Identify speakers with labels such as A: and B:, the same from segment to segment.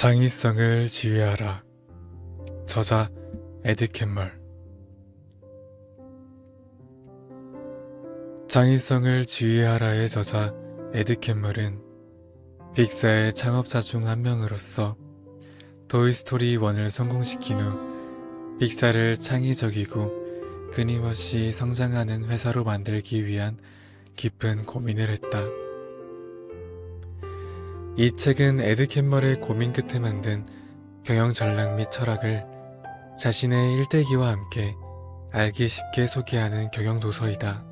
A: 창의성을 지휘하라. 저자 에드 캔멀. 창의성을 지휘하라의 저자 에드 캔멀은 픽사의 창업자 중 한 명으로서 토이스토리 1을 성공시킨 후 픽사를 창의적이고 끊임없이 성장하는 회사로 만들기 위한 깊은 고민을 했다. 이 책은 에드 캔멀의 고민 끝에 만든 경영 전략 및 철학을 자신의 일대기와 함께 알기 쉽게 소개하는 경영 도서이다.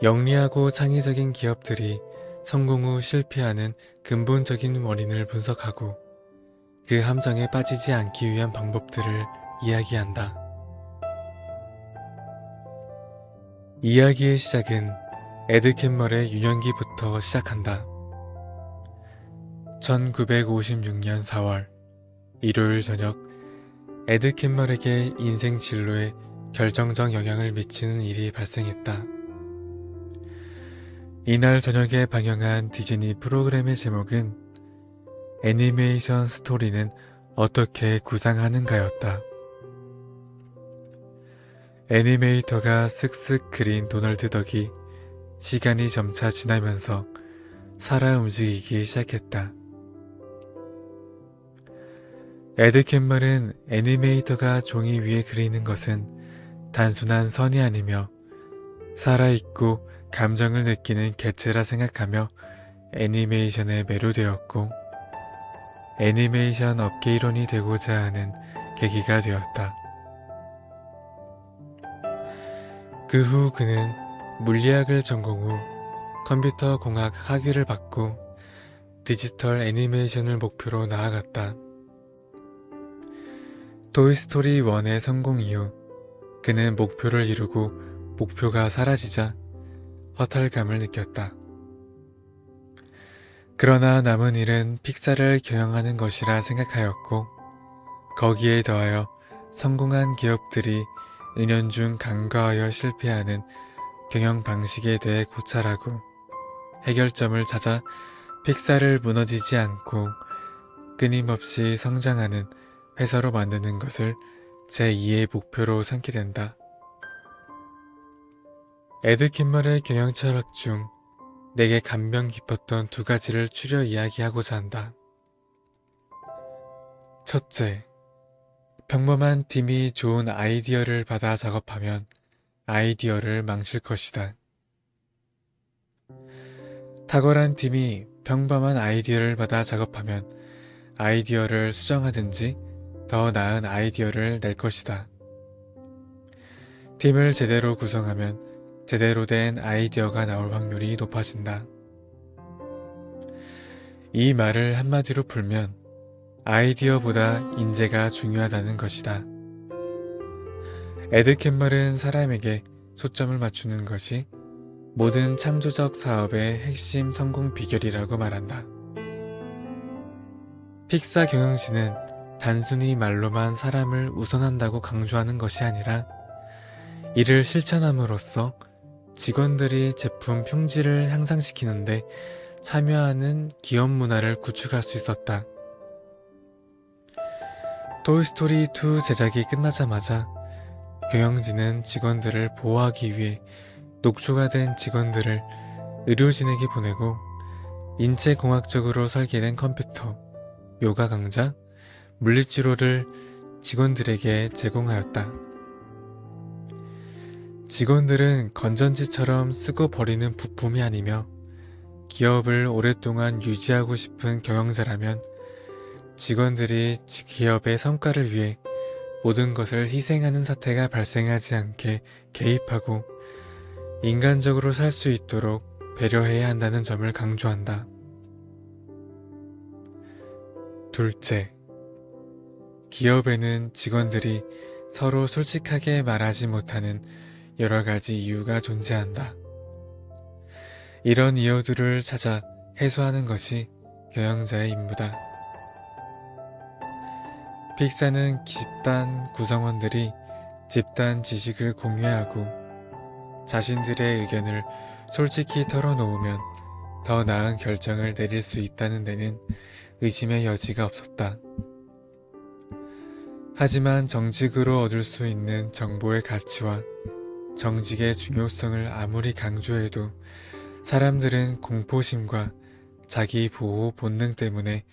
A: 영리하고 창의적인 기업들이 성공 후 실패하는 근본적인 원인을 분석하고 그 함정에 빠지지 않기 위한 방법들을 이야기한다. 이야기의 시작은 에드 캔멀의 유년기부터 시작한다. 1956년 4월 일요일 저녁, 에드 캔멀에게 인생 진로에 결정적 영향을 미치는 일이 발생했다. 이날 저녁에 방영한 디즈니 프로그램의 제목은 애니메이션 스토리는 어떻게 구상하는가였다. 애니메이터가 쓱쓱 그린 도널드 덕이 시간이 점차 지나면서 살아 움직이기 시작했다. 에드 캔멀은 애니메이터가 종이 위에 그리는 것은 단순한 선이 아니며 살아있고 감정을 느끼는 개체라 생각하며 애니메이션에 매료되었고 애니메이션 업계 일원이 되고자 하는 계기가 되었다. 그 후 그는 물리학을 전공 후 컴퓨터 공학 학위를 받고 디지털 애니메이션을 목표로 나아갔다. 토이스토리 1의 성공 이후 그는 목표를 이루고 목표가 사라지자 허탈감을 느꼈다. 그러나 남은 일은 픽사를 경영하는 것이라 생각하였고 거기에 더하여 성공한 기업들이 은연중 간과하여 실패하는 경영 방식에 대해 고찰하고 해결점을 찾아 픽사를 무너지지 않고 끊임없이 성장하는 회사로 만드는 것을 제2의 목표로 삼게 된다. 에드 캔멀의 경영 철학 중 내게 감명 깊었던 두 가지를 추려 이야기하고자 한다. 첫째, 평범한 팀이 좋은 아이디어를 받아 작업하면 아이디어를 망칠 것이다. 탁월한 팀이 평범한 아이디어를 받아 작업하면 아이디어를 수정하든지 더 나은 아이디어를 낼 것이다. 팀을 제대로 구성하면 제대로 된 아이디어가 나올 확률이 높아진다. 이 말을 한마디로 풀면 아이디어보다 인재가 중요하다는 것이다. 에드 캔멀은 사람에게 초점을 맞추는 것이 모든 창조적 사업의 핵심 성공 비결이라고 말한다. 픽사 경영진은 단순히 말로만 사람을 우선한다고 강조하는 것이 아니라 이를 실천함으로써 직원들이 제품 품질을 향상시키는데 참여하는 기업 문화를 구축할 수 있었다. 토이스토리 2 제작이 끝나자마자 경영진은 직원들을 보호하기 위해 녹초가 된 직원들을 의료진에게 보내고 인체공학적으로 설계된 컴퓨터, 요가 강좌, 물리치료를 직원들에게 제공하였다. 직원들은 건전지처럼 쓰고 버리는 부품이 아니며 기업을 오랫동안 유지하고 싶은 경영자라면 직원들이 기업의 성과를 위해 모든 것을 희생하는 사태가 발생하지 않게 개입하고 인간적으로 살 수 있도록 배려해야 한다는 점을 강조한다. 둘째, 기업에는 직원들이 서로 솔직하게 말하지 못하는 여러 가지 이유가 존재한다. 이런 이유들을 찾아 해소하는 것이 경영자의 임무다. 픽사는 집단 구성원들이 집단 지식을 공유하고 자신들의 의견을 솔직히 털어놓으면 더 나은 결정을 내릴 수 있다는 데는 의심의 여지가 없었다. 하지만 정직으로 얻을 수 있는 정보의 가치와 정직의 중요성을 아무리 강조해도 사람들은 공포심과 자기 보호 본능 때문에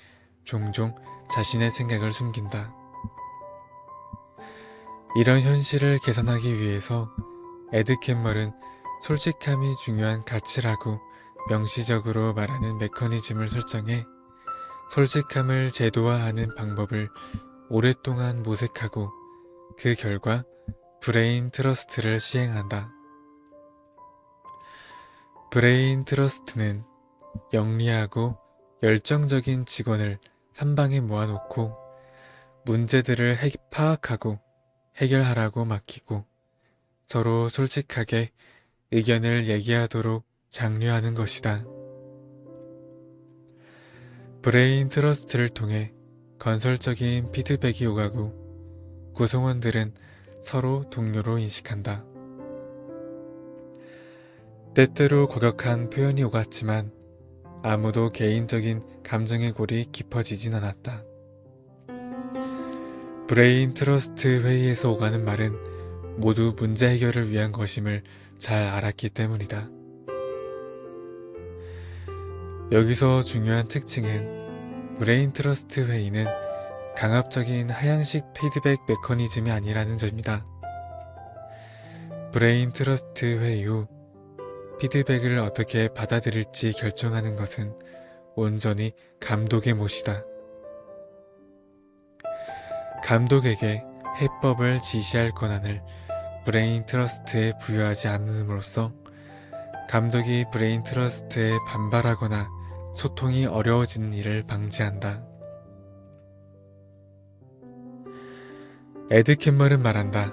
A: 종종 자신의 생각을 숨긴다. 이런 현실을 개선하기 위해서 에드 캠멀은 솔직함이 중요한 가치라고 명시적으로 말하는 메커니즘을 설정해 솔직함을 제도화하는 방법을 오랫동안 모색하고 그 결과 브레인 트러스트를 시행한다. 브레인 트러스트는 영리하고 열정적인 직원을 한 방에 모아놓고 문제들을 파악하고 해결하라고 맡기고 서로 솔직하게 의견을 얘기하도록 장려하는 것이다. 브레인 트러스트를 통해 건설적인 피드백이 오가고 구성원들은 서로 동료로 인식한다. 때때로 과격한 표현이 오갔지만 아무도 개인적인 감정의 골이 깊어지진 않았다. 브레인 트러스트 회의에서 오가는 말은 모두 문제 해결을 위한 것임을 잘 알았기 때문이다. 여기서 중요한 특징은 브레인 트러스트 회의는 강압적인 하향식 피드백 메커니즘이 아니라는 점이다. 브레인 트러스트 회의 후 피드백을 어떻게 받아들일지 결정하는 것은 온전히 감독의 몫이다. 감독에게 해법을 지시할 권한을 브레인 트러스트에 부여하지 않음으로써 감독이 브레인 트러스트에 반발하거나 소통이 어려워지는 일을 방지한다. 에드 캠멀은 말한다.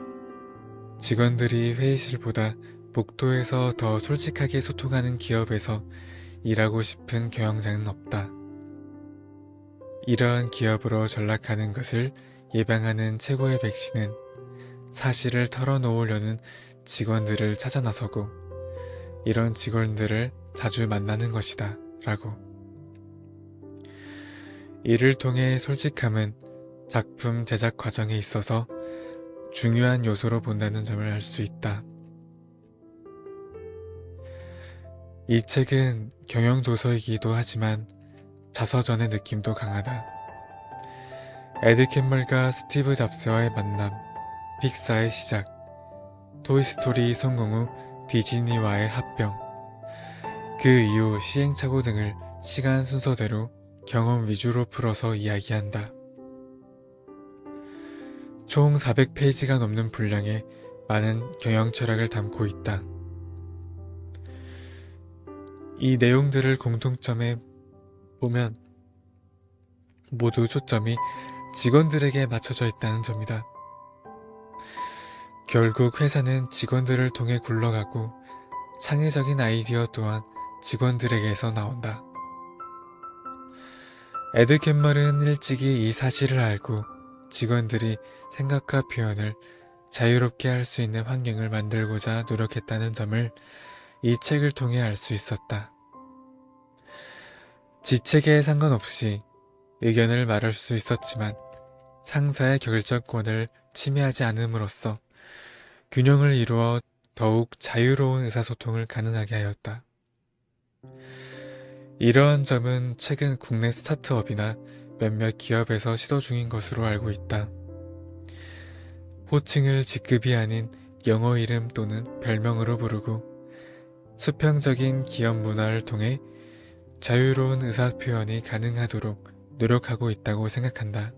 A: 직원들이 회의실보다 복도에서 더 솔직하게 소통하는 기업에서 일하고 싶은 경영자는 없다. 이러한 기업으로 전락하는 것을 예방하는 최고의 백신은 사실을 털어놓으려는 직원들을 찾아 나서고 이런 직원들을 자주 만나는 것이다. 라고. 이를 통해 솔직함은 작품 제작 과정에 있어서 중요한 요소로 본다는 점을 알 수 있다. 이 책은 경영 도서이기도 하지만 자서전의 느낌도 강하다. 에드 캠멀과 스티브 잡스와의 만남, 픽사의 시작, 토이스토리 성공 후 디즈니와의 합병, 그 이후 시행착오 등을 시간 순서대로 경험 위주로 풀어서 이야기한다. 총 400페이지가 넘는 분량의 많은 경영 철학을 담고 있다. 이 내용들을 공통점에 보면 모두 초점이 직원들에게 맞춰져 있다는 점이다. 결국 회사는 직원들을 통해 굴러가고 창의적인 아이디어 또한 직원들에게서 나온다. 에드 캠멀은 일찍이 이 사실을 알고 직원들이 생각과 표현을 자유롭게 할 수 있는 환경을 만들고자 노력했다는 점을 이 책을 통해 알 수 있었다. 지책에 상관없이 의견을 말할 수 있었지만 상사의 결정권을 침해하지 않음으로써 균형을 이루어 더욱 자유로운 의사소통을 가능하게 하였다. 이러한 점은 최근 국내 스타트업이나 몇몇 기업에서 시도 중인 것으로 알고 있다. 호칭을 직급이 아닌 영어 이름 또는 별명으로 부르고 수평적인 기업 문화를 통해 자유로운 의사표현이 가능하도록 노력하고 있다고 생각한다.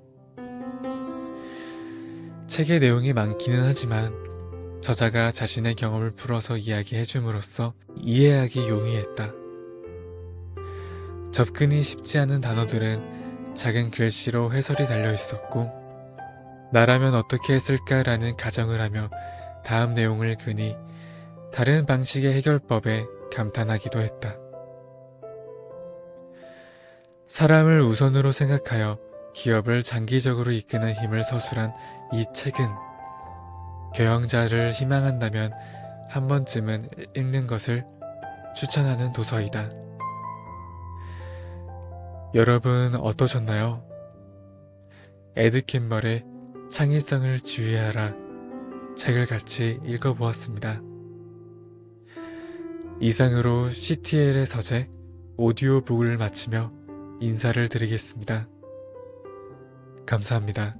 A: 책의 내용이 많기는 하지만 저자가 자신의 경험을 풀어서 이야기해 줌으로써 이해하기 용이했다. 접근이 쉽지 않은 단어들은 작은 글씨로 해설이 달려 있었고 나라면 어떻게 했을까라는 가정을 하며 다음 내용을 그니 다른 방식의 해결법에 감탄하기도 했다. 사람을 우선으로 생각하여 기업을 장기적으로 이끄는 힘을 서술한 이 책은 경영자를 희망한다면 한 번쯤은 읽는 것을 추천하는 도서이다. 여러분 어떠셨나요? 에드 캠벌의 창의성을 지휘하라 책을 같이 읽어보았습니다. 이상으로 CTL의 서재 오디오북을 마치며 인사를 드리겠습니다. 감사합니다.